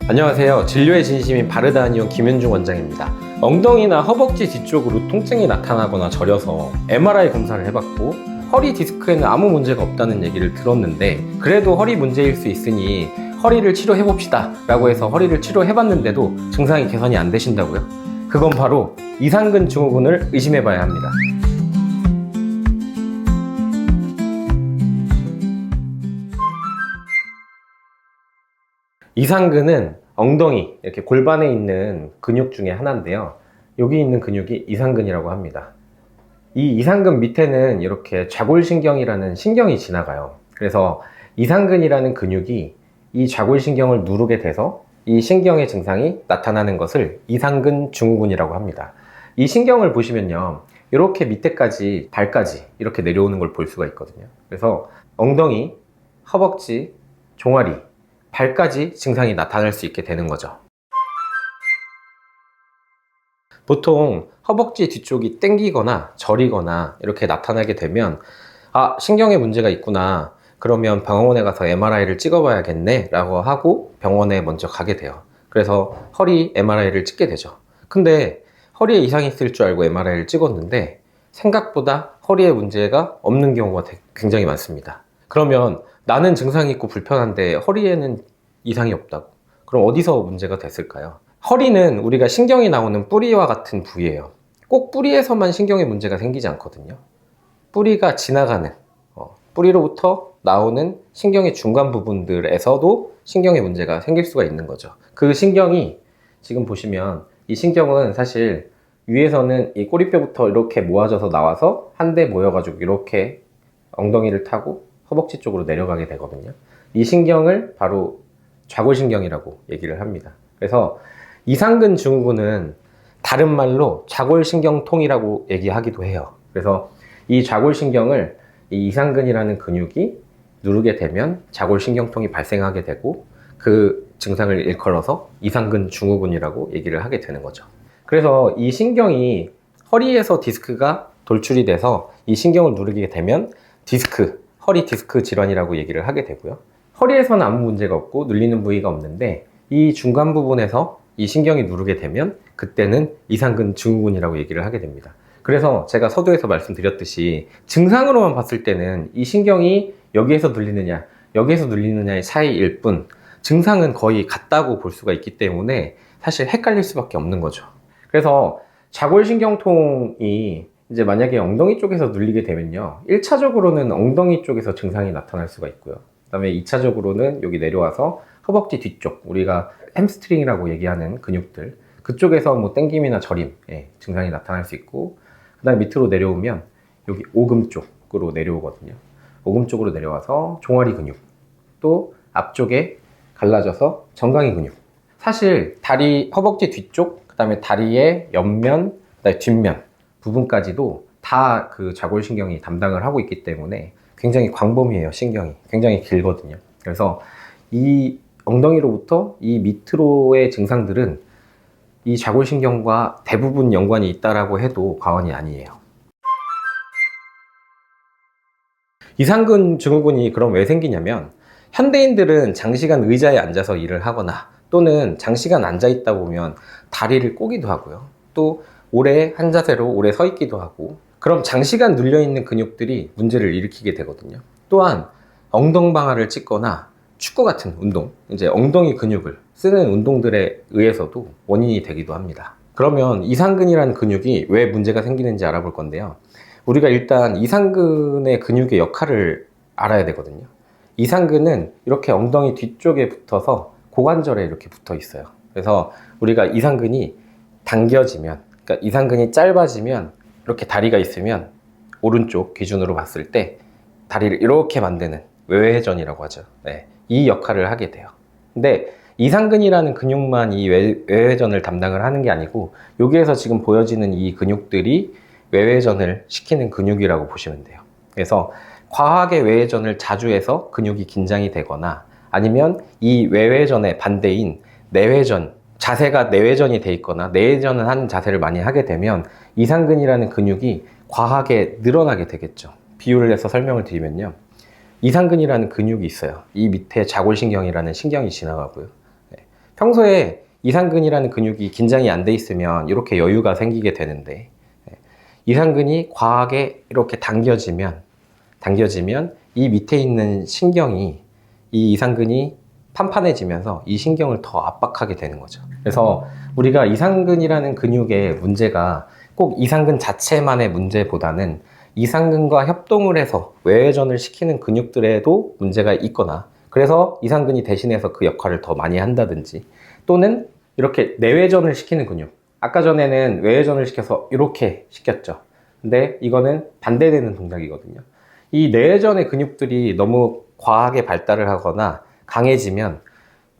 안녕하세요. 진료의 진심인 바르다니온 김윤중 원장입니다. 엉덩이나 허벅지 뒤쪽으로 통증이 나타나거나 저려서 MRI 검사를 해봤고 허리 디스크에는 아무 문제가 없다는 얘기를 들었는데, 그래도 허리 문제일 수 있으니 허리를 치료해봅시다 라고 해서 허리를 치료해봤는데도 증상이 개선이 안 되신다고요? 그건 바로 이상근 증후군을 의심해봐야 합니다. 이상근은 엉덩이, 이렇게 골반에 있는 근육 중에 하나인데요. 여기 있는 근육이 이상근이라고 합니다. 이 이상근 밑에는 이렇게 좌골신경이라는 신경이 지나가요. 그래서 이상근이라는 근육이 이 좌골신경을 누르게 돼서 이 신경의 증상이 나타나는 것을 이상근 증후군이라고 합니다. 이 신경을 보시면요, 이렇게 밑에까지, 발까지 이렇게 내려오는 걸 볼 수가 있거든요. 그래서 엉덩이, 허벅지, 종아리, 발까지 증상이 나타날 수 있게 되는 거죠. 보통 허벅지 뒤쪽이 땡기거나 저리거나 이렇게 나타나게 되면 신경에 문제가 있구나, 그러면 병원에 가서 MRI를 찍어봐야겠네 라고 하고 병원에 먼저 가게 돼요. 그래서 허리 MRI를 찍게 되죠. 근데 허리에 이상이 있을 줄 알고 MRI를 찍었는데 생각보다 허리에 문제가 없는 경우가 굉장히 많습니다. 그러면 나는 증상이 있고 불편한데 허리에는 이상이 없다고, 그럼 어디서 문제가 됐을까요? 허리는 우리가 신경이 나오는 뿌리와 같은 부위예요. 꼭 뿌리에서만 신경에 문제가 생기지 않거든요. 뿌리가 지나가는, 뿌리로부터 나오는 신경의 중간 부분들에서도 신경에 문제가 생길 수가 있는 거죠. 그 신경이 지금 보시면, 이 신경은 사실 위에서는 이 꼬리뼈부터 이렇게 모아져서 나와서 한데 모여가지고 이렇게 엉덩이를 타고 허벅지 쪽으로 내려가게 되거든요. 이 신경을 바로 좌골신경이라고 얘기를 합니다. 그래서 이상근 증후군은 다른 말로 좌골신경통이라고 얘기하기도 해요. 그래서 이 좌골신경을 이 이상근이라는 근육이 누르게 되면 좌골신경통이 발생하게 되고, 그 증상을 일컬어서 이상근 증후군이라고 얘기를 하게 되는 거죠. 그래서 이 신경이 허리에서 디스크가 돌출이 돼서 이 신경을 누르게 되면 디스크, 허리 디스크 질환이라고 얘기를 하게 되고요. 허리에서는 아무 문제가 없고 눌리는 부위가 없는데 이 중간 부분에서 이 신경이 누르게 되면 그때는 이상근 증후군이라고 얘기를 하게 됩니다. 그래서 제가 서두에서 말씀드렸듯이 증상으로만 봤을 때는 이 신경이 여기에서 눌리느냐 여기에서 눌리느냐의 차이일 뿐, 증상은 거의 같다고 볼 수가 있기 때문에 사실 헷갈릴 수밖에 없는 거죠. 그래서 좌골신경통이 이제 만약에 엉덩이 쪽에서 눌리게 되면요, 1차적으로는 엉덩이 쪽에서 증상이 나타날 수가 있고요. 그 다음에 2차적으로는 여기 내려와서 허벅지 뒤쪽, 우리가 햄스트링이라고 얘기하는 근육들, 그쪽에서 뭐 땡김이나 저림, 증상이 나타날 수 있고, 그 다음에 밑으로 내려오면 여기 오금 쪽으로 내려오거든요. 오금 쪽으로 내려와서 종아리 근육, 또 앞쪽에 갈라져서 정강이 근육. 사실 다리, 허벅지 뒤쪽, 그 다음에 다리의 옆면, 그 다음에 뒷면 부분까지도 다 그 좌골신경이 담당을 하고 있기 때문에 굉장히 광범위해요. 신경이 굉장히 길거든요. 그래서 이 엉덩이로부터 이 밑으로의 증상들은 이 좌골신경과 대부분 연관이 있다라고 해도 과언이 아니에요. 이상근 증후군이 그럼 왜 생기냐면, 현대인들은 장시간 의자에 앉아서 일을 하거나 또는 장시간 앉아 있다 보면 다리를 꼬기도 하고요. 또 오래 한 자세로 오래 서 있기도 하고, 그럼 장시간 눌려있는 근육들이 문제를 일으키게 되거든요. 또한 엉덩방아를 찢거나 축구 같은 운동, 이제 엉덩이 근육을 쓰는 운동들에 의해서도 원인이 되기도 합니다. 그러면 이상근이라는 근육이 왜 문제가 생기는지 알아볼 건데요. 우리가 일단 이상근의 근육의 역할을 알아야 되거든요. 이상근은 이렇게 엉덩이 뒤쪽에 붙어서 고관절에 이렇게 붙어 있어요. 그래서 우리가 이상근이 당겨지면, 그러니까 이상근이 짧아지면 이렇게 다리가 있으면 오른쪽 기준으로 봤을 때 다리를 이렇게 만드는 외회전이라고 하죠. 이 역할을 하게 돼요. 근데 이상근이라는 근육만 이 외회전을 담당을 하는 게 아니고, 여기에서 지금 보여지는 이 근육들이 외회전을 시키는 근육이라고 보시면 돼요. 그래서 과하게 외회전을 자주 해서 근육이 긴장이 되거나, 아니면 이 외회전의 반대인 내회전, 자세가 내회전이 돼 있거나 내회전을 하는 자세를 많이 하게 되면 이상근이라는 근육이 과하게 늘어나게 되겠죠. 비유를 해서 설명을 드리면요, 이상근이라는 근육이 있어요. 이 밑에 좌골신경이라는 신경이 지나가고요. 평소에 이상근이라는 근육이 긴장이 안 돼 있으면 이렇게 여유가 생기게 되는데, 이상근이 과하게 이렇게 당겨지면 이 밑에 있는 신경이, 이 이상근이 판판해지면서 이 신경을 더 압박하게 되는 거죠. 그래서 우리가 이상근이라는 근육의 문제가 꼭 이상근 자체만의 문제보다는 이상근과 협동을 해서 외회전을 시키는 근육들에도 문제가 있거나, 그래서 이상근이 대신해서 그 역할을 더 많이 한다든지, 또는 이렇게 내외전을 시키는 근육, 아까 전에는 외회전을 시켜서 이렇게 시켰죠. 근데 이거는 반대되는 동작이거든요. 이 내외전의 근육들이 너무 과하게 발달을 하거나 강해지면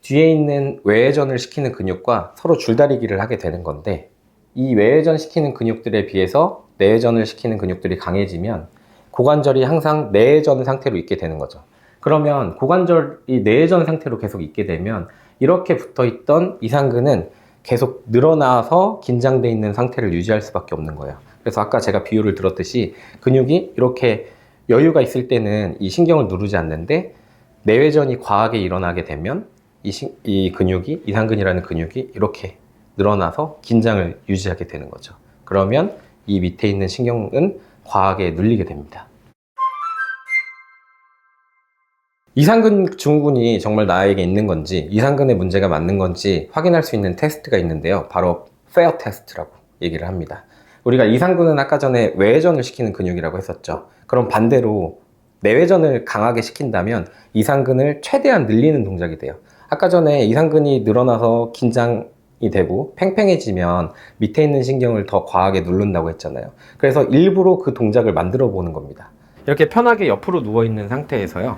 뒤에 있는 외회전을 시키는 근육과 서로 줄다리기를 하게 되는 건데, 이 외회전 시키는 근육들에 비해서 내회전을 시키는 근육들이 강해지면 고관절이 항상 내회전 상태로 있게 되는 거죠. 그러면 고관절이 내회전 상태로 계속 있게 되면 이렇게 붙어 있던 이상근은 계속 늘어나서 긴장돼 있는 상태를 유지할 수밖에 없는 거예요. 그래서 아까 제가 비유를 들었듯이 근육이 이렇게 여유가 있을 때는 이 신경을 누르지 않는데, 내외전이 과하게 일어나게 되면 이 근육이, 이상근이라는 근육이 이렇게 늘어나서 긴장을 유지하게 되는 거죠. 그러면 이 밑에 있는 신경은 과하게 눌리게 됩니다. 이상근 증후군이 정말 나에게 있는 건지, 이상근의 문제가 맞는 건지 확인할 수 있는 테스트가 있는데요. 바로 페어 테스트라고 얘기를 합니다. 우리가 이상근은 아까 전에 외회전을 시키는 근육이라고 했었죠. 그럼 반대로 내외전을 강하게 시킨다면 이상근을 최대한 늘리는 동작이 돼요. 아까 전에 이상근이 늘어나서 긴장이 되고 팽팽해지면 밑에 있는 신경을 더 과하게 누른다고 했잖아요. 그래서 일부러 그 동작을 만들어 보는 겁니다. 이렇게 편하게 옆으로 누워있는 상태에서요,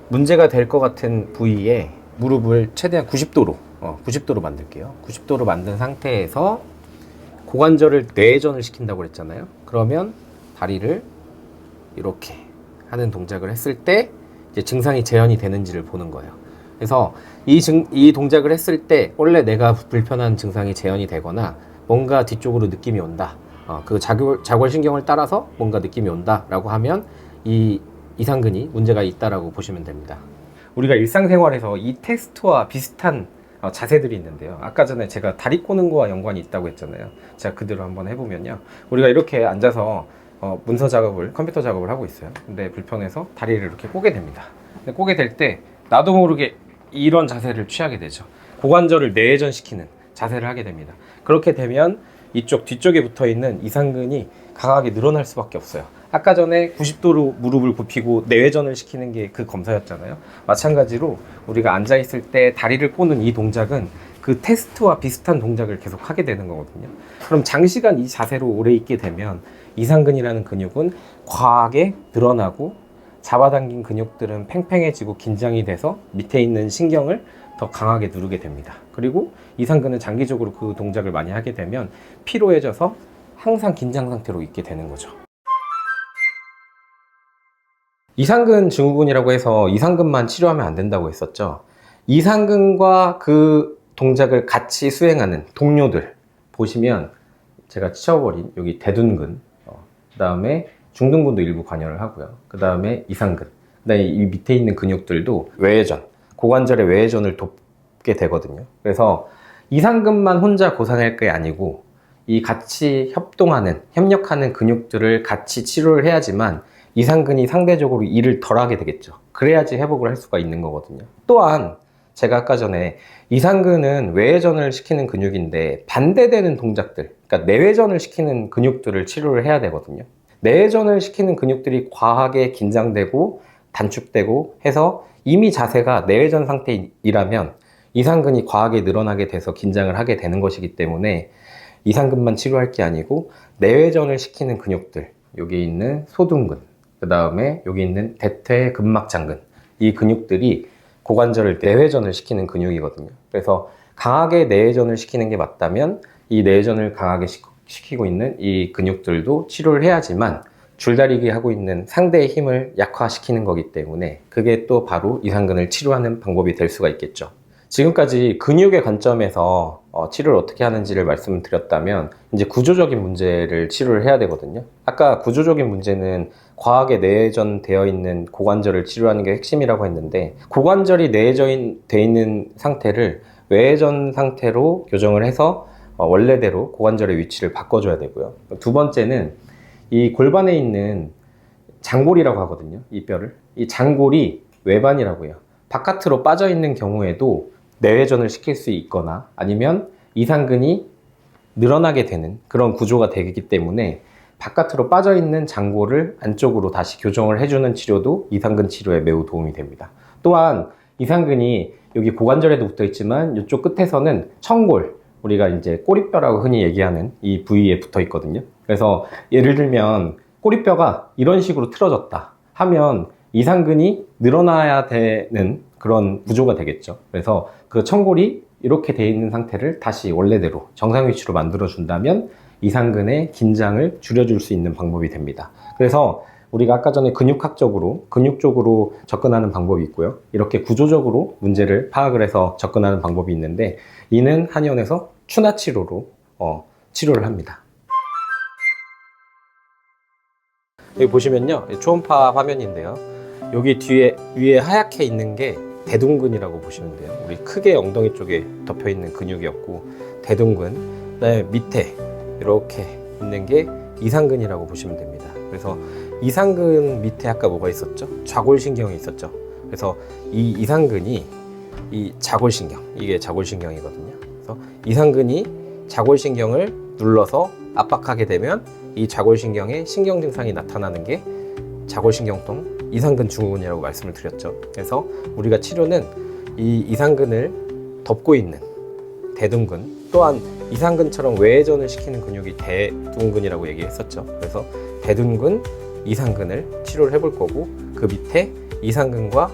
문제가 될 것 같은 부위에 무릎을 최대한 90도로 만들게요. 90도로 만든 상태에서 고관절을 내전을 시킨다고 그랬잖아요. 그러면 다리를 이렇게 하는 동작을 했을 때 이제 증상이 재현이 되는지를 보는 거예요. 그래서 이 동작을 했을 때 원래 내가 불편한 증상이 재현이 되거나 뭔가 뒤쪽으로 느낌이 온다, 그 자골신경을 따라서 뭔가 느낌이 온다 라고 하면 이 이상근이 문제가 있다라고 보시면 됩니다. 우리가 일상생활에서 이 테스트와 비슷한 자세들이 있는데요. 아까 전에 제가 다리 꼬는 거와 연관이 있다고 했잖아요. 제가 그대로 한번 해보면요, 우리가 이렇게 앉아서 문서 작업을, 컴퓨터 작업을 하고 있어요. 근데 불편해서 다리를 이렇게 꼬게 됩니다. 근데 꼬게 될 때 나도 모르게 이런 자세를 취하게 되죠. 고관절을 내전시키는 자세를 하게 됩니다. 그렇게 되면 이쪽 뒤쪽에 붙어 있는 이상근이 강하게 늘어날 수밖에 없어요. 아까 전에 90도로 무릎을 굽히고 내외전을 시키는 게 그 검사였잖아요. 마찬가지로 우리가 앉아 있을 때 다리를 꼬는 이 동작은 그 테스트와 비슷한 동작을 계속 하게 되는 거거든요. 그럼 장시간 이 자세로 오래 있게 되면 이상근이라는 근육은 과하게 늘어나고 잡아당긴 근육들은 팽팽해지고 긴장이 돼서 밑에 있는 신경을 더 강하게 누르게 됩니다. 그리고 이상근은 장기적으로 그 동작을 많이 하게 되면 피로해져서 항상 긴장 상태로 있게 되는 거죠. 이상근 증후군이라고 해서 이상근만 치료하면 안 된다고 했었죠. 이상근과 그 동작을 같이 수행하는 동료들 보시면, 제가 치워버린 여기 대둔근, 그 다음에 중둔근도 일부 관여를 하고요. 그 다음에 이상근, 그 다음에 이 밑에 있는 근육들도 외회전, 고관절의 외회전을 돕게 되거든요. 그래서 이상근만 혼자 고생할 게 아니고 이 같이 협력하는 근육들을 같이 치료를 해야지만 이상근이 상대적으로 일을 덜 하게 되겠죠. 그래야지 회복을 할 수가 있는 거거든요. 또한 제가 아까 전에 이상근은 외회전을 시키는 근육인데 반대되는 동작들, 그러니까 내외전을 시키는 근육들을 치료를 해야 되거든요. 내외전을 시키는 근육들이 과하게 긴장되고 단축되고 해서 이미 자세가 내외전 상태이라면 이상근이 과하게 늘어나게 돼서 긴장을 하게 되는 것이기 때문에 이상근만 치료할 게 아니고 내외전을 시키는 근육들, 여기 있는 소둔근, 그 다음에 여기 있는 대퇴근막장근, 이 근육들이 고관절을 내회전을 시키는 근육이거든요. 그래서 강하게 내회전을 시키는 게 맞다면 이 내회전을 강하게 시키고 있는 이 근육들도 치료를 해야지만 줄다리기 하고 있는 상대의 힘을 약화시키는 거기 때문에 그게 또 바로 이상근을 치료하는 방법이 될 수가 있겠죠. 지금까지 근육의 관점에서 치료를 어떻게 하는지를 말씀드렸다면, 이제 구조적인 문제를 치료를 해야 되거든요. 아까 구조적인 문제는 과하게 내전되어 있는 고관절을 치료하는 게 핵심이라고 했는데, 고관절이 내전되어 있는 상태를 외회전 상태로 교정을 해서 원래대로 고관절의 위치를 바꿔줘야 되고요. 두 번째는 이 골반에 있는 장골이라고 하거든요. 이 뼈를. 이 장골이 외반이라고 해요. 바깥으로 빠져 있는 경우에도 내회전을 시킬 수 있거나 아니면 이상근이 늘어나게 되는 그런 구조가 되기 때문에 바깥으로 빠져 있는 장골을 안쪽으로 다시 교정을 해주는 치료도 이상근 치료에 매우 도움이 됩니다. 또한 이상근이 여기 고관절에도 붙어 있지만 이쪽 끝에서는 청골, 우리가 이제 꼬리뼈라고 흔히 얘기하는 이 부위에 붙어 있거든요. 그래서 예를 들면 꼬리뼈가 이런 식으로 틀어졌다 하면 이상근이 늘어나야 되는 그런 구조가 되겠죠. 그래서 그 청골이 이렇게 되어 있는 상태를 다시 원래대로 정상 위치로 만들어 준다면 이상근의 긴장을 줄여줄 수 있는 방법이 됩니다. 그래서 우리가 아까 전에 근육학적으로 근육 쪽으로 접근하는 방법이 있고요. 이렇게 구조적으로 문제를 파악을 해서 접근하는 방법이 있는데, 이는 한의원에서 추나 치료로 치료를 합니다. 여기 보시면요, 초음파 화면인데요, 여기 뒤에 위에 하얗게 있는 게 대둔근이라고 보시면 돼요. 우리 크게 엉덩이 쪽에 덮여 있는 근육이었고, 대둔근, 그다음에 밑에 이렇게 있는 게 이상근이라고 보시면 됩니다. 그래서 이상근 밑에 아까 뭐가 있었죠? 좌골신경이 있었죠. 그래서 이 이상근이 이 좌골신경, 이게 좌골신경이거든요. 그래서 이상근이 좌골신경을 눌러서 압박하게 되면 이 좌골신경에 신경 증상이 나타나는 게 좌골신경통 이상근 증후군이라고 말씀을 드렸죠. 그래서 우리가 치료는 이 이상근을 덮고 있는 대둔근, 또한 이상근처럼 외회전을 시키는 근육이 대둔근이라고 얘기했었죠. 그래서 대둔근, 이상근을 치료를 해볼 거고, 그 밑에 이상근과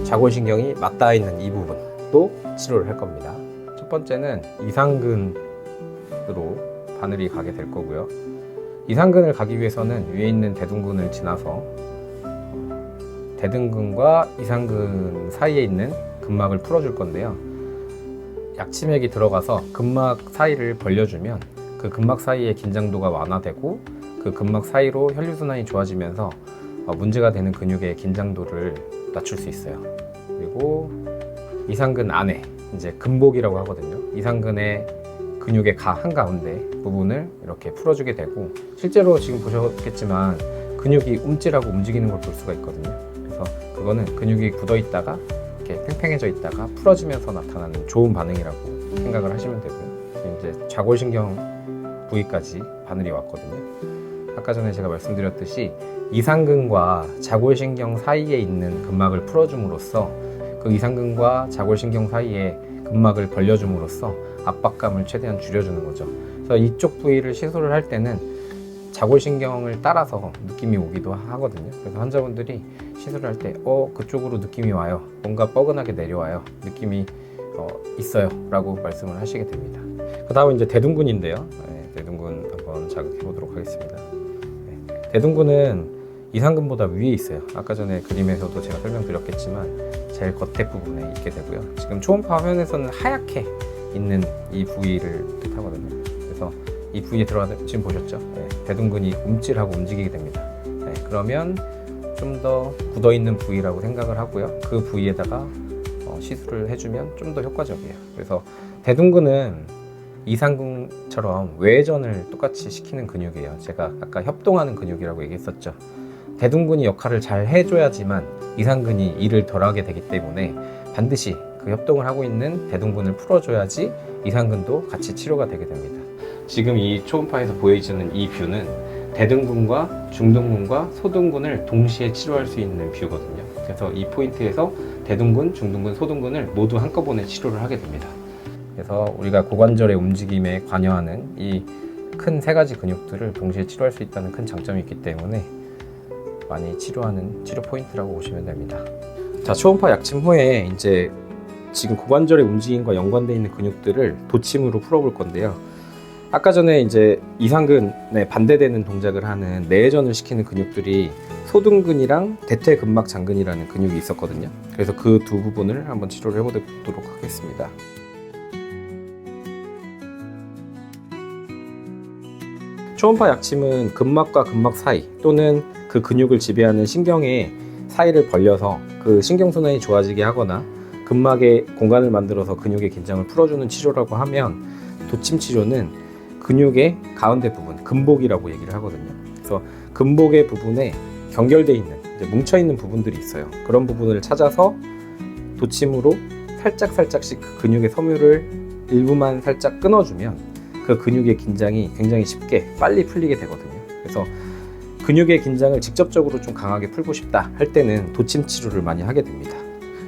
좌골신경이 맞닿아 있는 이 부분도 치료를 할 겁니다. 첫 번째는 이상근으로 바늘이 가게 될 거고요. 이상근을 가기 위해서는 위에 있는 대둔근을 지나서 대둔근과 이상근 사이에 있는 근막을 풀어줄 건데요. 약침액이 들어가서 근막 사이를 벌려주면 그 근막 사이의 긴장도가 완화되고 그 근막 사이로 혈류순환이 좋아지면서 문제가 되는 근육의 긴장도를 낮출 수 있어요. 그리고 이상근 안에 이제 근복이라고 하거든요. 이상근의 근육의 한가운데 부분을 이렇게 풀어주게 되고, 실제로 지금 보셨겠지만 근육이 움찔하고 움직이는 걸 볼 수가 있거든요. 그래서 그거는 근육이 굳어 있다가 이렇게 팽팽해져 있다가 풀어지면서 나타나는 좋은 반응이라고 생각을 하시면 되고요. 이제 좌골신경 부위까지 바늘이 왔거든요. 아까 전에 제가 말씀드렸듯이 이상근과 좌골신경 사이에 있는 근막을 풀어줌으로써 그 이상근과 좌골신경 사이에 근막을 벌려줌으로써 압박감을 최대한 줄여주는 거죠. 그래서 이쪽 부위를 시술을 할 때는 좌골신경을 따라서 느낌이 오기도 하거든요. 그래서 환자분들이 시술을 할 때 그쪽으로 느낌이 와요, 뭔가 뻐근하게 내려와요, 느낌이 있어요 라고 말씀을 하시게 됩니다. 그 다음은 이제 대둔근인데요. 대둔근 한번 자극해 보도록 하겠습니다. 대둔근은 이상근보다 위에 있어요. 아까 전에 그림에서도 제가 설명드렸겠지만 제일 겉에 부분에 있게 되고요. 지금 초음파 화면에서는 하얗게 있는 이 부위를 뜻하거든요. 그래서 이 부위에 들어가는, 지금 보셨죠? 대둔근이 움찔하고 움직이게 됩니다. 그러면 좀 더 굳어있는 부위라고 생각을 하고요. 그 부위에다가 시술을 해주면 좀 더 효과적이에요. 그래서 대둔근은 이상근처럼 외회전을 똑같이 시키는 근육이에요. 제가 아까 협동하는 근육이라고 얘기했었죠. 대둔근이 역할을 잘 해줘야지만 이상근이 일을 덜하게 되기 때문에 반드시 그 협동을 하고 있는 대둔근을 풀어줘야지 이상근도 같이 치료가 되게 됩니다. 지금 이 초음파에서 보여지는 이 뷰는 대둔근과 중둔근과 소둔근을 동시에 치료할 수 있는 뷰거든요. 그래서 이 포인트에서 대둔근, 중둔근, 소둔근을 모두 한꺼번에 치료를 하게 됩니다. 그래서 우리가 고관절의 움직임에 관여하는 이 큰 세 가지 근육들을 동시에 치료할 수 있다는 큰 장점이 있기 때문에 많이 치료하는 치료 포인트라고 보시면 됩니다. 자, 초음파 약침 후에 이제 지금 고관절의 움직임과 연관되어 있는 근육들을 도침으로 풀어볼 건데요. 아까 전에 이제 이상근에 반대되는 동작을 하는 내회전을 시키는 근육들이 소둔근이랑 대퇴근막 장근이라는 근육이 있었거든요. 그래서 그 두 부분을 한번 치료를 해보도록 하겠습니다. 초음파 약침은 근막과 근막 사이 또는 그 근육을 지배하는 신경의 사이를 벌려서 그 신경순환이 좋아지게 하거나 근막에 공간을 만들어서 근육의 긴장을 풀어주는 치료라고 하면 도침 치료는 근육의 가운데 부분, 근복이라고 얘기를 하거든요. 그래서 근복의 부분에 경결되어 있는, 뭉쳐있는 부분들이 있어요. 그런 부분을 찾아서 도침으로 살짝씩 그 근육의 섬유를 일부만 살짝 끊어주면 그 근육의 긴장이 굉장히 쉽게 빨리 풀리게 되거든요. 그래서 근육의 긴장을 직접적으로 좀 강하게 풀고 싶다 할 때는 도침 치료를 많이 하게 됩니다.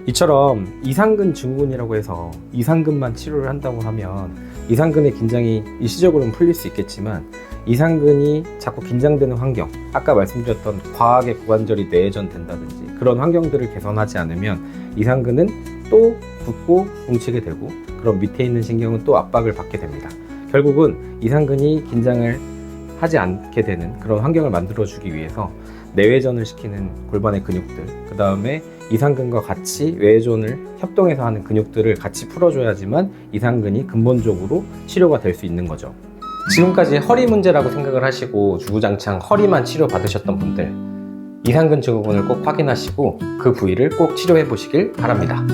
이처럼 이상근 증후군이라고 해서 이상근만 치료를 한다고 하면 이상근의 긴장이 일시적으로는 풀릴 수 있겠지만 이상근이 자꾸 긴장되는 환경, 아까 말씀드렸던 과하게 고관절이 내전된다든지 그런 환경들을 개선하지 않으면 이상근은 또 붓고 뭉치게 되고 그럼 밑에 있는 신경은 또 압박을 받게 됩니다. 결국은 이상근이 긴장을 하지 않게 되는 그런 환경을 만들어주기 위해서 내외전을 시키는 골반의 근육들, 그 다음에 이상근과 같이 외전을 협동해서 하는 근육들을 같이 풀어줘야지만 이상근이 근본적으로 치료가 될 수 있는 거죠. 지금까지 허리 문제라고 생각을 하시고 주구장창 허리만 치료받으셨던 분들, 이상근 증후군을 꼭 확인하시고 그 부위를 꼭 치료해 보시길 바랍니다.